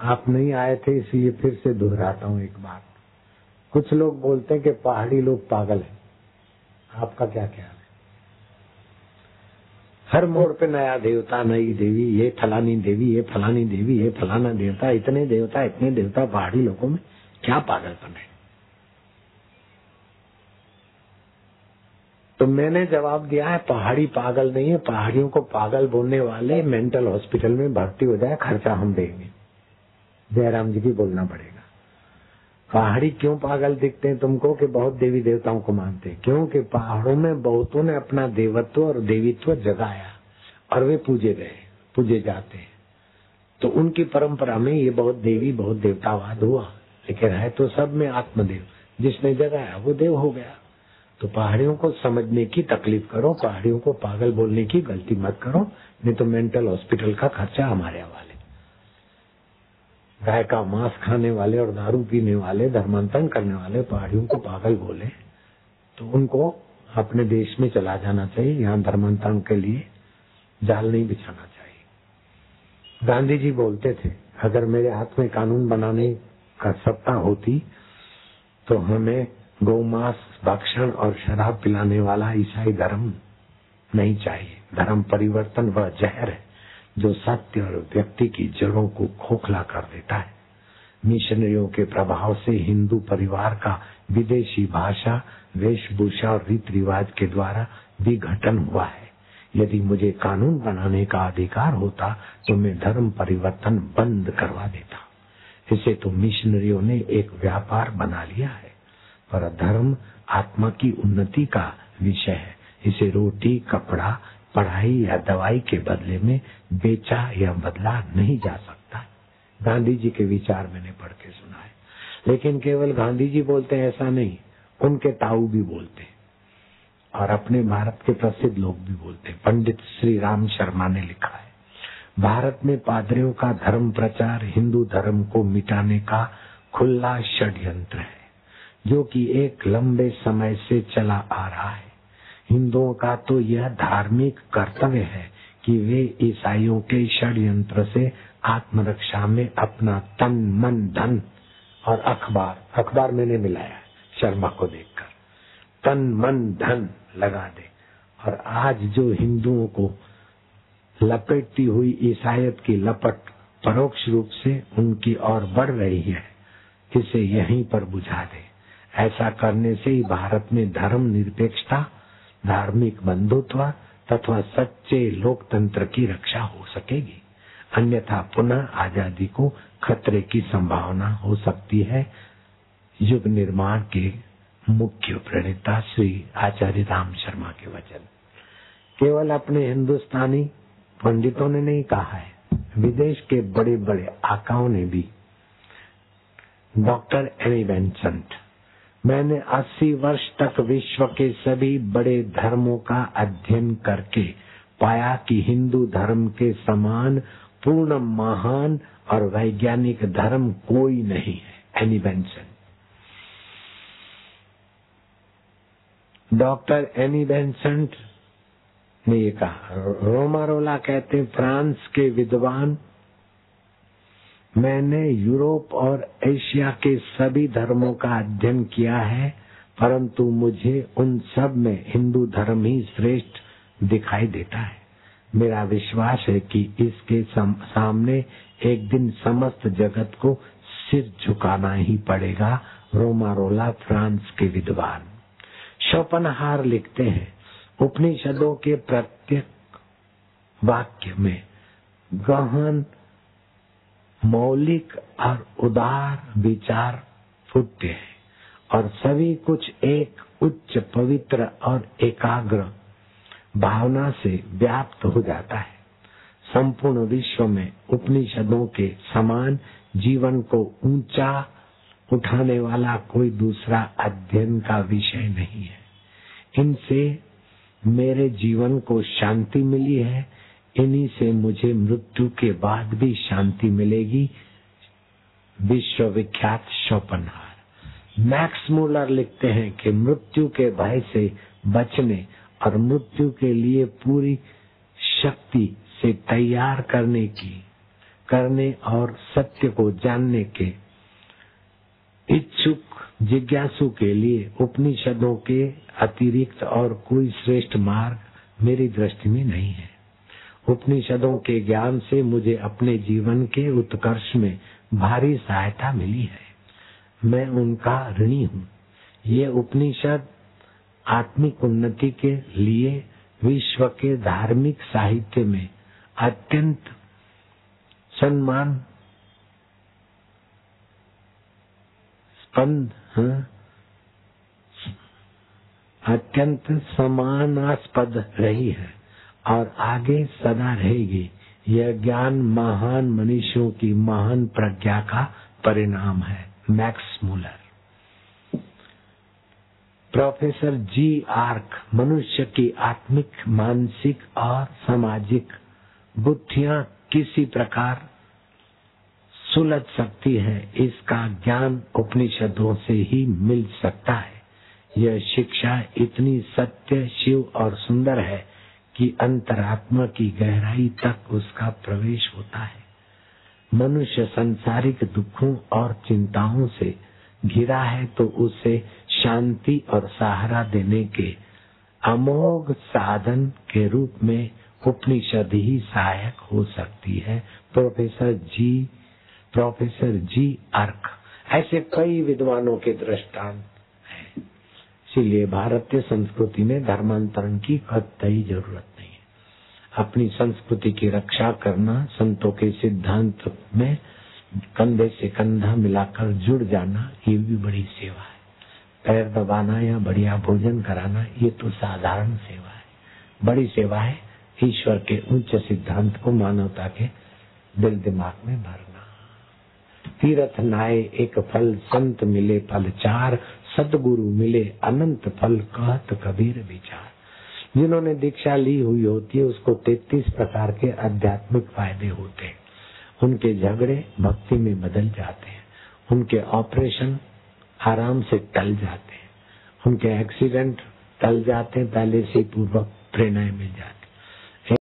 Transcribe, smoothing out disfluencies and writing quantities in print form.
आप नहीं आए थे इसलिए फिर से दोहराता हूँ एक बात। कुछ लोग बोलते हैं कि पहाड़ी लोग पागल हैं, आपका क्या ख्याल है? हर मोड़ पे नया देवता, नई देवी, ये फलानी देवी, ये फलानी देवी, ये फलाना देवता, इतने देवता पहाड़ी लोगों में क्या पागलपन है? तो मैंने जवाब दिया है, पहाड़ी पागल नहीं है, पहाड़ियों को पागल बोलने वाले मेंटल हॉस्पिटल में भर्ती हो जाए, खर्चा हम देंगे। जयराम जी की बोलना पड़ेगा। पहाड़ी क्यों पागल दिखते हैं तुमको कि बहुत देवी देवताओं को मानते हैं? क्योंकि पहाड़ों में बहुतों ने अपना देवत्व और देवीत्व जगाया और वे पूजे जाते हैं। तो उनकी परंपरा में ये बहुत देवी बहुत देवतावाद हुआ, लेकिन है तो सब में आत्मदेव। जिसने जगाया वो देव हो गया। तो पहाड़ियों को समझने की तकलीफ करो, पहाड़ियों को पागल बोलने की गलती मत करो, नहीं तो मेंटल हॉस्पिटल का खर्चा हमारे हवाले। गाय का मांस खाने वाले और दारू पीने वाले, धर्मांतरण करने वाले पहाड़ियों को पागल बोले तो उनको अपने देश में चला जाना चाहिए। यहाँ धर्मांतरण के लिए जाल नहीं बिछाना चाहिए। गांधी जी बोलते थे, अगर मेरे हाथ में कानून बनाने का सत्ता होती तो हमें गौमांस भक्षण और शराब पिलाने वाला ईसाई धर्म नहीं चाहिए। धर्म परिवर्तन वह जहर है जो सत्य और व्यक्ति की जड़ों को खोखला कर देता है। मिशनरियों के प्रभाव से हिंदू परिवार का विदेशी भाषा, वेशभूषा और रीति रिवाज के द्वारा विघटन हुआ है। यदि मुझे कानून बनाने का अधिकार होता तो मैं धर्म परिवर्तन बंद करवा देता। इसे तो मिशनरियों ने एक व्यापार बना लिया है, पर धर्म आत्मा की उन्नति का विषय है। इसे रोटी, कपड़ा, पढ़ाई या दवाई के बदले में बेचा या बदला नहीं जा सकता। गांधी जी के विचार मैंने पढ़ के सुना है। लेकिन केवल गांधी जी बोलते हैं ऐसा नहीं, उनके ताऊ भी बोलते और अपने भारत के प्रसिद्ध लोग भी बोलते। पंडित श्री राम शर्मा ने लिखा है, भारत में पादरियों का धर्म प्रचार हिंदू धर्म को मिटाने का खुला षड्यंत्र है, जो कि एक लंबे समय से चला आ रहा है। हिंदुओं का तो यह धार्मिक कर्तव्य है कि वे ईसाइयों के षड्यंत्र से आत्मरक्षा में अपना तन, मन, धन और अखबार मैंने मिलाया शर्मा को देखकर, तन, मन, धन लगा दे। और आज जो हिंदुओं को लपेटती हुई ईसाइयत की लपट परोक्ष रूप से उनकी ओर बढ़ रही है, इसे यहीं पर बुझा दे। ऐसा करने से ही भारत में धर्म निरपेक्षता, धार्मिक बंधुत्व तथा सच्चे लोकतंत्र की रक्षा हो सकेगी। अन्यथा पुनः आजादी को खतरे की संभावना हो सकती है। युग निर्माण के मुख्य प्रणेता श्री आचार्य राम शर्मा के वचन केवल अपने हिंदुस्तानी पंडितों ने नहीं कहा है, विदेश के बड़े बड़े आकाओं ने भी। डॉक्टर एनी बेसेंट, मैंने 80 वर्ष तक विश्व के सभी बड़े धर्मों का अध्ययन करके पाया कि हिंदू धर्म के समान पूर्ण, महान और वैज्ञानिक धर्म कोई नहीं है। Annie Besant, doctor Annie Besant ने ये कहा। रोमारोला कहते हैं, फ्रांस के विद्वान, मैंने यूरोप और एशिया के सभी धर्मों का अध्ययन किया है, परंतु मुझे उन सब में हिंदू धर्म ही श्रेष्ठ दिखाई देता है। मेरा विश्वास है कि इसके सामने एक दिन समस्त जगत को सिर झुकाना ही पड़ेगा। रोमारोला, फ्रांस के विद्वान। शोपनहार लिखते हैं, उपनिषदों के प्रत्येक वाक्य में गहन, मौलिक और उदार विचार फूटते हैं और सभी कुछ एक उच्च, पवित्र और एकाग्र भावना से व्याप्त हो जाता है। संपूर्ण विश्व में उपनिषदों के समान जीवन को ऊंचा उठाने वाला कोई दूसरा अध्ययन का विषय नहीं है। इनसे मेरे जीवन को शांति मिली है, इन्हीं से मुझे मृत्यु के बाद भी शांति मिलेगी। विश्वविख्यात शोपनहार। मैक्स मूलर लिखते हैं कि मृत्यु के भय से बचने और मृत्यु के लिए पूरी शक्ति से तैयार करने और सत्य को जानने के इच्छुक जिज्ञासु के लिए उपनिषदों के अतिरिक्त और कोई श्रेष्ठ मार्ग मेरी दृष्टि में नहीं है। उपनिषदों के ज्ञान से मुझे अपने जीवन के उत्कर्ष में भारी सहायता मिली है। मैं उनका ऋणी हूँ। ये उपनिषद आत्मिक उन्नति के लिए विश्व के धार्मिक साहित्य में अत्यंत सम्मान अत्यंत सम्मानास्पद रही है और आगे सदा रहेगी। यह ज्ञान महान मनुष्यों की महान प्रज्ञा का परिणाम है। Max Muller. प्रोफेसर जी आर्क मनुष्य की आत्मिक, मानसिक और सामाजिक बुद्धियां किसी प्रकार सुलझ सकती है, इसका ज्ञान उपनिषदों से ही मिल सकता है। यह शिक्षा इतनी सत्य, शिव और सुंदर है कि अंतरात्मा की गहराई तक उसका प्रवेश होता है। मनुष्य संसारिक दुखों और चिंताओं से घिरा है तो उसे शांति और सहारा देने के अमोघ साधन के रूप में उपनिषद ही सहायक हो सकती है। प्रोफेसर जी आर्क। ऐसे कई विद्वानों के दृष्टांत हैं। इसीलिए भारतीय संस्कृति में धर्मांतरण की कतई जरूरत नहीं है। अपनी संस्कृति की रक्षा करना, संतों के सिद्धांत में कंधे से कंधा मिलाकर जुड़ जाना, ये भी बड़ी सेवा है। पैर दबाना या बढ़िया भोजन कराना, ये तो साधारण सेवा है। बड़ी सेवा है ईश्वर के उच्च सिद्धांत को मानवता के दिल दिमाग में भरना। तीर्थ नाए एक फल, संत मिले फल चार, सदगुरु मिले अनंत फल, कहत कबीर विचार। जिन्होंने दीक्षा ली हुई होती है उसको 33 प्रकार के आध्यात्मिक फायदे होते हैं। उनके झगड़े भक्ति में बदल जाते हैं, उनके ऑपरेशन आराम से टल जाते हैं, उनके एक्सीडेंट टल जाते हैं, पहले से पूर्वक प्रेरणाएं मिल जाती।